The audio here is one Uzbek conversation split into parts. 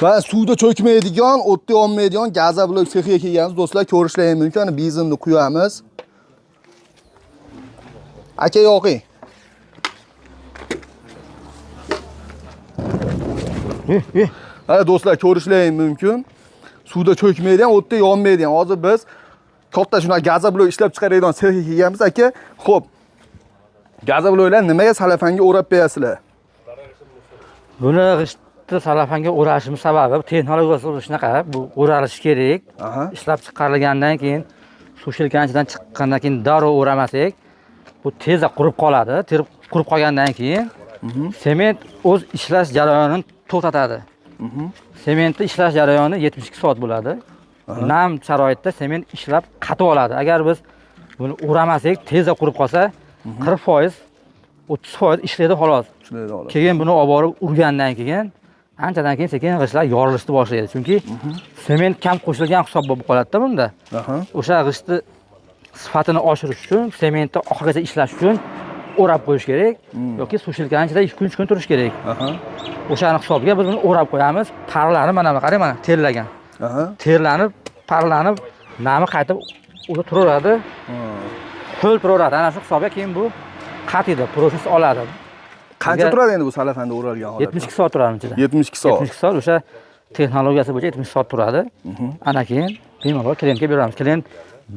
Va suvda cho'kmaydigan, o'tda yonmaydigan gazoblok sexiga kelganmiz. Do'stlar, ko'rishlaringiz mumkin. Benzinni quyamiz. Aka yoqing. Ha, do'stlar, ko'rishlaringiz mumkin. Suvda cho'kmaydigan, o'tda yonmaydigan. Hozir biz katta shuna gazoblok ishlab chiqaradigan sexiga kelganmiz, aka. Xo'p. Gazobloklar nimaga salafanga o'rab berasizlar? Buni g'ishtni salafanga o'rashimiz sababi texnologiyasi shunaqa, bu o'ralishi kerak. Ishlab chiqarilgandan keyin sushilkan ichidan chiqqandan keyin darrov o'ramasak, bu tezda qurib qoladi. Qurib qolgandan keyin sement o'z ishlash jarayonini to'xtatadi. Sementni ishlash jarayoni 72 soat bo'ladi. Nam sharoitda sement ishlab qatib oladi. Agar biz buni o'ramasak, tezda qurib qolsa, 40%, 30% ishlaydi xolos. Keyin buni olib borib urgandan keyin, anchadan keyin sekin g'ishtlar yorilishni boshlaydi. Chunki sement kam qo'shilgan hisob bo'lib qoladi-da bunda. O'sha g'ishtni sifatini oshirish uchun, sementni oxirigacha ishlash uchun o'rab qo'yish kerak yoki sushilkan ichida 2 kun 3 kun turish kerak. O'shani hisobiga biz buni o'rab qo'yamiz. Parlari mana qarang, mana terlagan. Terlanib, parlanib, nami qaytib o'zi turaveradi. Ho'l turaveradi. Ana shu hisobga keyin bu qatida prosess oladi. Qancha turadi endi bu salafanda o'ralgan holatda? 72 soat turadi ichida. 72 soat. 72 soat o'sha texnologiyasi bo'yicha 70 soat turadi. Ana keyin bemalol klientga beramiz. Klient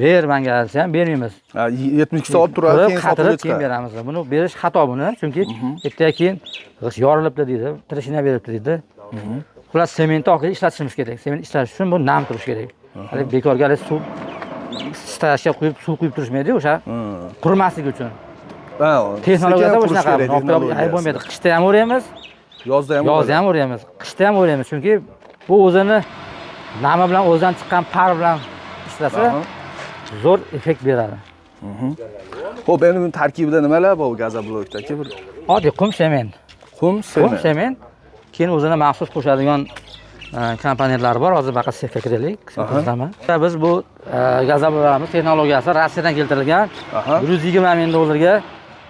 bermanga desa ham bermaymiz. 72 soat turadi, keyin qatirib keyin beramiz. Buni berish xato buni, chunki ertaga keyin g'isht yorilibdi deydi, trishina beribdi deydi. Xullas sementni oqida ishlatishimiz kerak. Sement ishlash uchun bu nam turish kerak. Hali bekorga suv stashga quyib, suv quyib turishmaydi o'sha qurimasligi uchun. Texnologiyasi shunaqa. Ay bo'lmaydi. Qishda ham o'raymiz, yozda ham o'raymiz. Qishda ham o'raymiz, chunki bu o'zini nami bilan o'zidan chiqqan par bilan ishlasa zo'r effekt beradi. Xo'p, endi buning tarkibida nimalar bor gazoblokda? Bir oddiy qum sement. Qum sement. Keyin o'zini maxsus qo'shadigan komponentlar bor. Hozir baqa sexga kiraylik. Biz bu gazobloklarimiz texnologiyasi Rossiyadan keltirilgan. 120 ming dollarga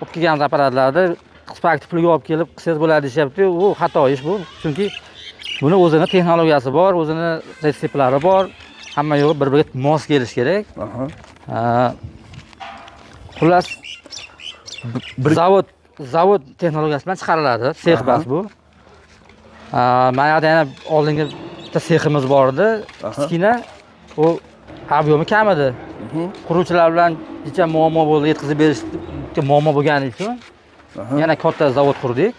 olib kelgan apparatlarni qisqa aktivligiga olib kelib qilsangiz bo'ladi deyapti. U xato ish bu. Chunki buni o'zini texnologiyasi bor, o'zini retseptlari bor. Hamma yo'g'i bir-biriga mos kelish kerak. Xullas zavod texnologiyasi bilan chiqariladi. Sex bas bu. Mana yerda yana oldingi bitta seximiz bor edi. Kichkina, u obyomi kam edi. Quruvchilar bilan necha muammo bo'ldi, yetkazib berishga muammo bo'lgani uchun yana katta zavod qurdik.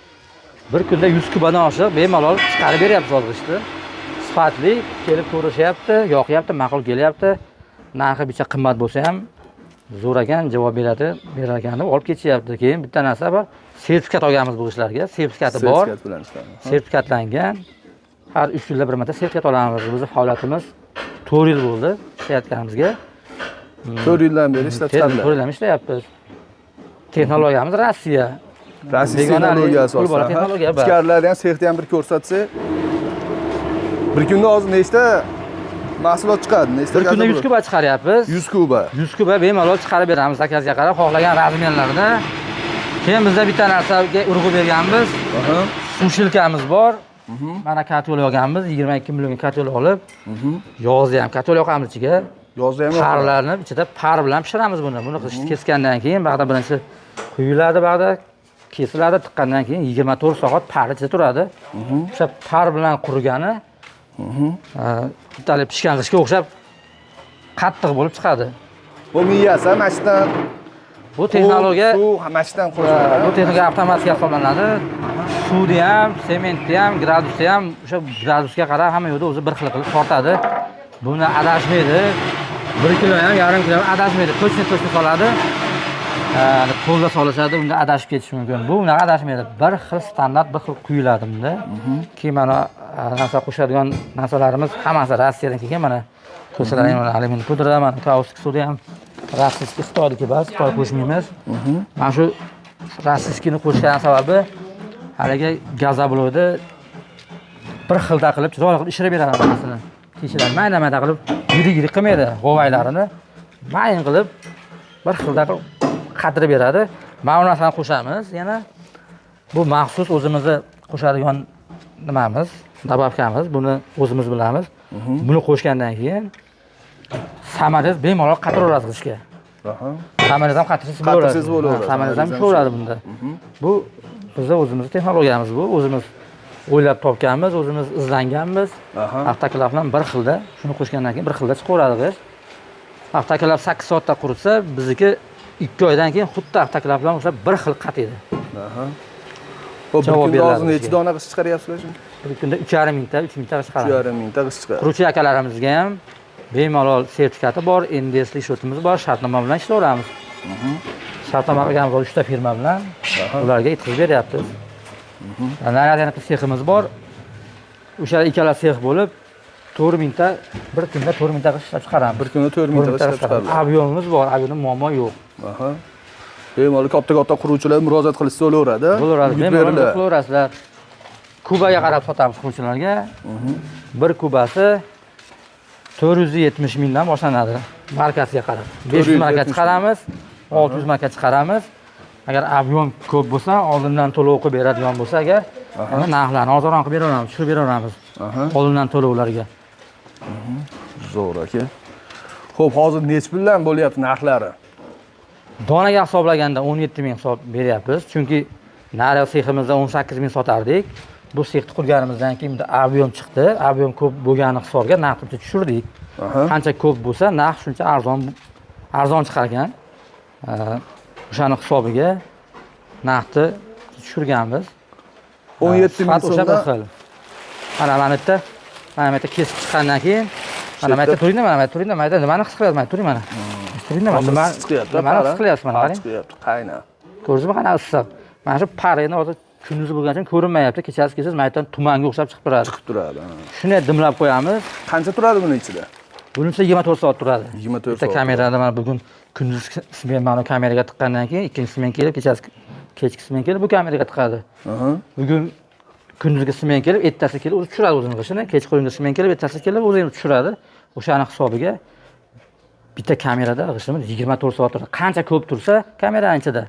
Bir kunda 100 kubadan oshiq bemalol chiqarib beryapmiz g'ishtni. Sifatli kelib ko'rishyapti, yoqyapti, ma'qul kelyapti. Narxi bicha qimmat bo'lsa ham zo'ragan javob beradi, berarkanini olib ketishyapti. Keyin bitta narsa bor, sertifikat olganmiz bu ishlarga. Sertifikati bor. Sertifikatlangan. Har 3 yilda bir marta sertifikat olamiz. Bizning faoliyatimiz 4 yil bo'ldi ishlayotganimizga. 4 yildan beri ishlab chiqariladi. 4 yildan ishlayapmiz. Texnologiyamiz Rossiya. Rossiya texnologiyasi asosida. Ichkarilarda ham sexda ham bir ko'rsatsa, bir kunda hozir nechta mahsulot chiqadi? Nechta? Bir kunda 100 kuba chiqaryapmiz. 100 kuba. 100 kuba bemalol chiqarib beramiz zakazga qarab, xohlagan razmerlarda. Keyin bizda bitta narsaga urg'u berganmiz. Sushilkamiz bor. Mana katyol olganmiz, 22 million katyol olib. Yozda ham katyol yoqamiz ichiga. Yozda ham parlarni ichida par bilan pishiramiz buni. Buni kesgandan keyin bag'da birinchi quyiladi, bag'da kesiladi, tiqqandan keyin 24 soat par ichida turadi. O'sha par bilan qurgani bittalik pishgan g'ishtga o'xshab qattiq bo'lib chiqadi. Bu miyasi mashdan. Bu texnologiya mashdan qo'shiladi. Bu texnologiya avtomatik hisoblanadi. Suvni ham, sementni ham, gradusni ham o'sha gradusga qarab hamma yo'lda o'zi bir xil qilib tortadi. Buni adashmaydi. 1 kilo ham, yarim kilo ham adashmaydi. To'chni soladi. Qo'lda solishadi, unda adashib ketishi mumkin. Bu unaqa adashmaydi. Bir xil standart, bir xil quyiladi bunda. Keyin mana narsa qo'shadigan narsalarimiz hammasi Rossiyadan kelgan. Mana ko'rsalaring, mana alyumin pudra, mana kaustik soda ham rossiyskiy Xitoyniki bas, Xitoy qo'shmaymiz. Mana shu rossiyskiyni qo'shgan sababi haligi gazoblokni bir xilda qilib, chiroyli qilib ishirib beradi hammasini. Kishilar mayda-mayda qilib, yirik qilmaydi, g'ovaylarini mayin qilib bir xilda qatirib beradi. Mana bu narsani qo'shamiz. Yana bu maxsus o'zimizni qo'shadigan nimamiz, Dababkamiz, buni o'zimiz bilamiz. Buni qo'shgandan keyin samarangiz bemalol qatiraverasiz ishga. Samarangiz ham qatirsiz bo'laveradi. Samarangiz ham ishlaveradi bunda. Bu bizning o'zimizning texnologiyamiz bu. O'zimiz o'ylab topganmiz, o'zimiz izlanganmiz. Avtoklaf bilan bir xilda, shuni qo'shgandan keyin bir xilda chiqaveradi g'ish. Avtoklaf 8 soatda quritsa, bizniki 2 oydan keyin xuddi avtoklaf bilan o'sha bir xil qatiydi. Xo'p, bir kunda hozir necha dona g'ish chiqaryapsizlar shuni? Bir kunda 3,5 mingta, 3 mingta g'ish chiqaradi. 3,5 mingta g'ish chiqadi. Quruvchi akalarimizga ham bemalol sertifikati bor, NDSlik shotimiz bor, shartnoma bilan ishlayveramiz. Shartnoma qilganmiz 3 ta firma bilan ularga yetkazib beryapmiz. Yana seximiz bor. O'sha ikkala sex bo'lib 4 mingta, bir kunda 4 mingta g'ish ishlab chiqaramiz. Bir kunda 4 mingta g'ish ishlab chiqaramiz. Abyomimiz bor, abyomda muammo yo'q. Bemalol katta quruvchilar murojaat qilishsa bo'laveradi. Bo'laveradi, bemalol qilaverasizlar. Kubaga qarab sotamiz quruvchilarga. Bir kubasi 470 mingdan boshlanadi. Markasiga qarab. 500 marka chiqaramiz, 600 marka chiqaramiz. Agar abyom ko'p bo'lsa, oldindan to'lov qilib beradigan bo'lsa, agar narxlarni arzonroq qilib beraveramiz, tushirib beraveramiz. Oldindan to'lovlarga. Zo'r aka. Xo'p, hozir nech puldan bo'lyapti narxlari? Donaga hisoblaganda 17 ming hisob beryapmiz. Chunki nari seximizda 18 ming sotardik. Bu sexni qurganimizdan keyin bitta abyom chiqdi. Abyom ko'p bo'lgani hisobga narxni tushirdik. Qancha ko'p bo'lsa, narx shuncha arzon chiqar ekan. O'shani hisobiga narxni tushirganmiz. 17 ming so'mdan. Mana bu yerda kesib chiqqandan keyin mana bu yerda turingda, mana bu yerda turingda, mana bu yerda nimani his qilyapsiz? Mana turing mana. Turingda mana nima his qilyapsiz mana qarang. Qayna. Ko'rdingizmi qanaqa issiq? Mana shu pareni hozir kunduzi bo'lgani uchun ko'rinmayapti. Kechasi kelsangiz mana yerdan tumanga o'xshab chiqib turadi. Shuni dimlab qo'yamiz. Qancha turadi buni ichida? Buni ichida 24 soat turadi. 24 soat. Kamerada mana bugun kunduz smenani kameraga tiqqandan keyin ikkinchi smen kelib, kechki smen kelib bu kameraga tiqadi. Bugun kunduzgi smen kelib, ertasi kelib o'zi tushiradi o'zini qilishini. Kechqurungi smen kelib, ertasi kelib o'zi tushiradi. O'shani hisobiga bitta kamerada g'ishimiz 24 soat turadi. Qancha ko'p tursa kameraning ichida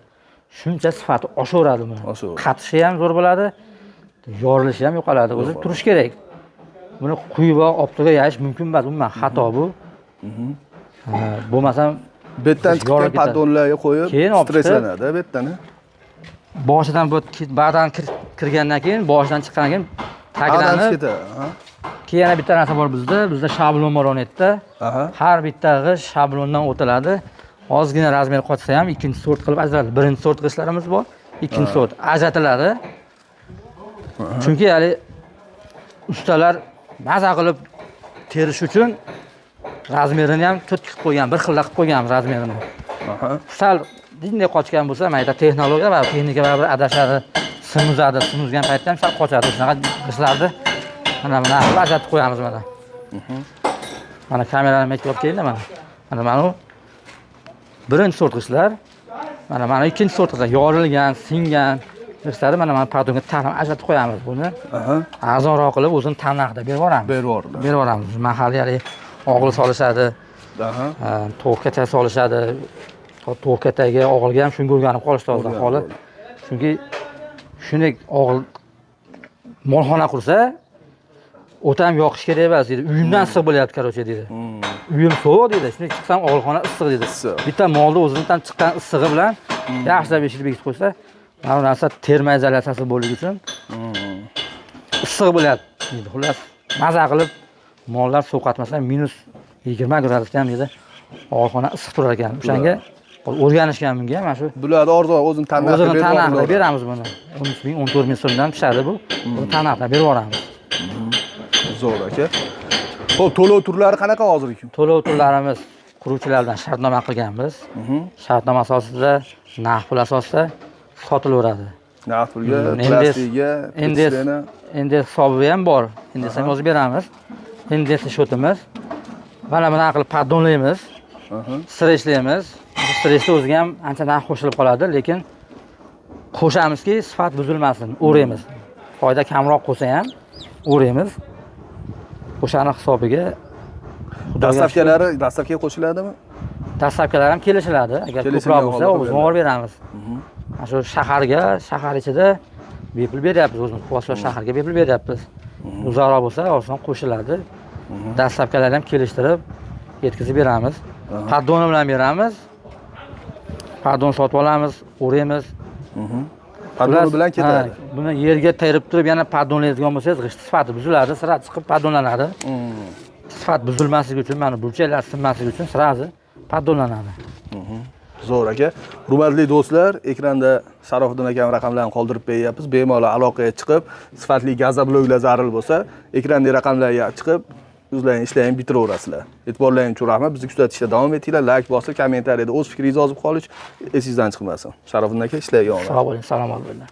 shuncha sifati oshaveradi buni. Qatishi ham zo'r bo'ladi, yorilishi ham yo'qoladi. O'zi turish kerak. Buni quyib optiga yayish mumkin emas, umuman xato bu. Bo'lmasam betdan chiqqan paddonlarga qo'yib stresslanadi betdan. Boshidan bu ba'dan kirgandan keyin, boshidan chiqqandan keyin taglanib keyin yana bitta narsa bor bizda shablon bor o'netda. Har bitta g'ish shablondan o'tiladi. Ozgina razmer qochsa ham ikkinchi sort qilib ajratiladi. Birinchi sort g'ishlarimiz bor, ikkinchi sort ajratiladi. Chunki hali ustalar maza qilib terish uchun razmerini ham cho'tki qilib qo'ygan, bir xilda qilib qo'ygan razmerini. Sal dinday qochgan bo'lsa, mayda texnologiya va texnika bilan adashadi, simuzgan paytda ham sal qochadi. Shunaqa g'ishlarni mana qilib ajratib qo'yamiz mana. Mana kamerani mechib olib kelinglar mana. Mana bu birinchi sort g'ishlar. Mana ikkinchi sort g'ishlar, yorilgan, singan g'ishlarni mana pardonga ta'lim ajratib qo'yamiz buni. Arzonroq qilib o'zini tan narxida berib yuboramiz. Mahalliyalik og'il solishadi. To'qqa solishadi. To'qqataga og'ilga ham shunga o'rganib qolishdi hozir holi. Chunki shunday og'il molxona qursa, o'ta ham yoqish kerak emas deydi. Uyimdan issiq bo'lyapti, qarochi deydi. Uyim sovuq deydi. Shunday chiqsam og'ilxona issiq deydi. Bitta molni o'zidan chiqqan issig'i bilan yaxshilab eshitib bekitib qo'ysa, mana bu narsa terma izolyatsiyasi bo'ligi uchun issiq bo'lyapti deydi. Xullas, maza qilib mollar sovqatmasdan -20 gradusda ham deydi. Og'ilxona issiq turar ekan. O'shanga o'rganishgan bunga mana shu. Bularni arzon o'zini tan narxida beramiz buni. 13 ming, 14 ming so'mdan pishadi bu. Buni tan narxida berib yuboramiz. Zo'r aka. Xo'p, to'lov turlari qanaqa hozirgi? To'lov turlarimiz quruvchilardan shartnoma qilganmiz. Shartnoma asosida, narx pul asosida sotilaveradi. Narx pulga, plastikiga, endi hisobi ham bor. Endi ham yozib beramiz. Endi shotimiz. Mana buni qilib paddonlaymiz. Streshlaymiz. Streshda o'ziga ham ancha narx qo'shilib qoladi, lekin qo'shamizki, sifat buzilmasin, o'raymiz. Foyda kamroq qo'ysa ham o'raymiz. O'shani hisobiga dastlabkiga qo'shiladimi? Dastlabkilar ham kelishiladi. Agar ko'proq bo'lsa, o'zimiz olib beramiz. Mana shu shahar ichida bepul beryapmiz o'zimiz. Boshqa shaharga bepul beryapmiz. uzoqroq bo'lsa oson qo'shiladi. Dastlabkilarni ham kelishtirib yetkazib beramiz. Paddoni bilan beramiz. Paddon sotib olamiz, o'raymiz. Paddoni bilan ketadi. Buni yerga terib turib yana paddonlaydigan bo'lsangiz, g'isht sifati buziladi, sira chiqib paddonlanadi. Sifat buzilmasligi uchun, mana burchaklar sinmasligi uchun sirazi paddonlanadi. Zo'r aka. Hurmatli do'stlar, ekranda Sharofiddin akam raqamlarini qoldirib beryapmiz. Bemalol aloqaga chiqib, sifatli gazobloklar zarur bo'lsa, ekrandagi raqamlarga chiqib, o'zlaring ishlarini bitiraverasizlar. E'tiborlaringiz uchun rahmat. Bizni kuzatishda davom etinglar. Like bosib, kommentariyada o'z fikringizni yozib qolish esingizdan chiqmasin. Sharofiddin aka ishlarga omad. Sog' bo'ling, salomat bo'linglar.